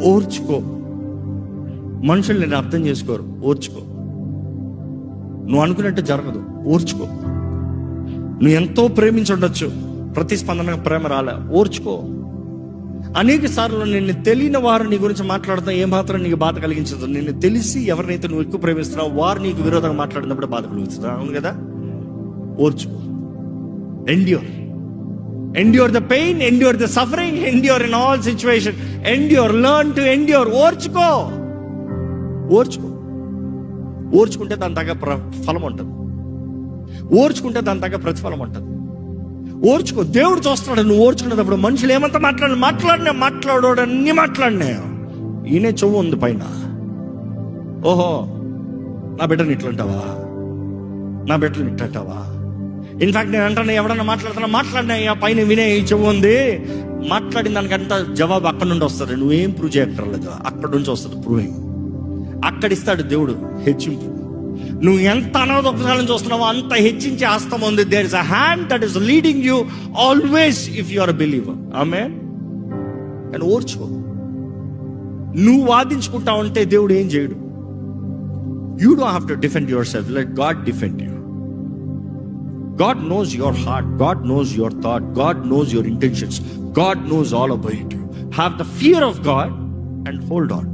ఓర్చుకో. మనుషులు నేను అర్థం చేసుకోరు, ఓర్చుకో. నువ్వు అనుకున్నట్టు జరగదు, ఓర్చుకో. నువ్వు ఎంతో ప్రేమించుండొచ్చు, ప్రతిస్పందన ప్రేమ రాలే, ఓర్చుకో. అనేక సార్లు నిన్ను తెలియని వారు నీ గురించి మాట్లాడుతున్నా ఏమాత్రం నీకు బాధ కలిగించదు. నిన్ను తెలిసి ఎవరినైతే నువ్వు ఎక్కువ ప్రేమిస్తున్నావు వారు నీకు విరోధంగా మాట్లాడినప్పుడు బాధ కలుగుతుంది. అవును కదా? ఓర్చుకో. Endure the pain, endure the suffering, endure in all situation. Endure, learn to endure. ఓర్చుకో. ఓర్చుకుంటే దాని తగ్గ ఫలం ఉంటుంది. ఓర్చుకుంటే దాని తగ్గ ప్రతిఫలం ఉంటుంది. ఓర్చుకో. దేవుడు చూస్తున్నాడు నువ్వు ఓర్చుకునేటప్పుడు. మనుషులు ఏమంతా మాట్లాడోడన్నీ మాట్లాడినా ఈయనే చెవు ఉంది పైన. ఓహో, నా బిడ్డని ఇట్లంటావా, నా బిడ్డని ఇట్లంటావా. ఇన్ఫాక్ట్ నేను అంటాను, ఎవడన్నా మాట్లాడినా పైన వినే చెవు ఉంది. మాట్లాడిన దానికంతా జవాబు అక్కడి నుండి వస్తుంది. నువ్వేం ప్రూవ్ చేయక్కర్లేదు, అక్కడి నుంచి వస్తుంది ప్రూవింగ్. అక్కడిస్తాడు దేవుడు హెచ్చింపు. నువ్వు ఎంత అనాథోపచారం చూస్తున్నావో అంత హెచ్చించే హస్తం ఉంది. There is a hand that is leading you always if you are a believer. Amen. కానీ ఓర్చుకో. నువ్వు వాదించుకుంటా ఉంటే దేవుడు ఏం చేయడు. You don't have to defend yourself, let God defend you. God knows your heart, God knows your thought, God knows your intentions, God knows all about you. Have the fear of God and hold on.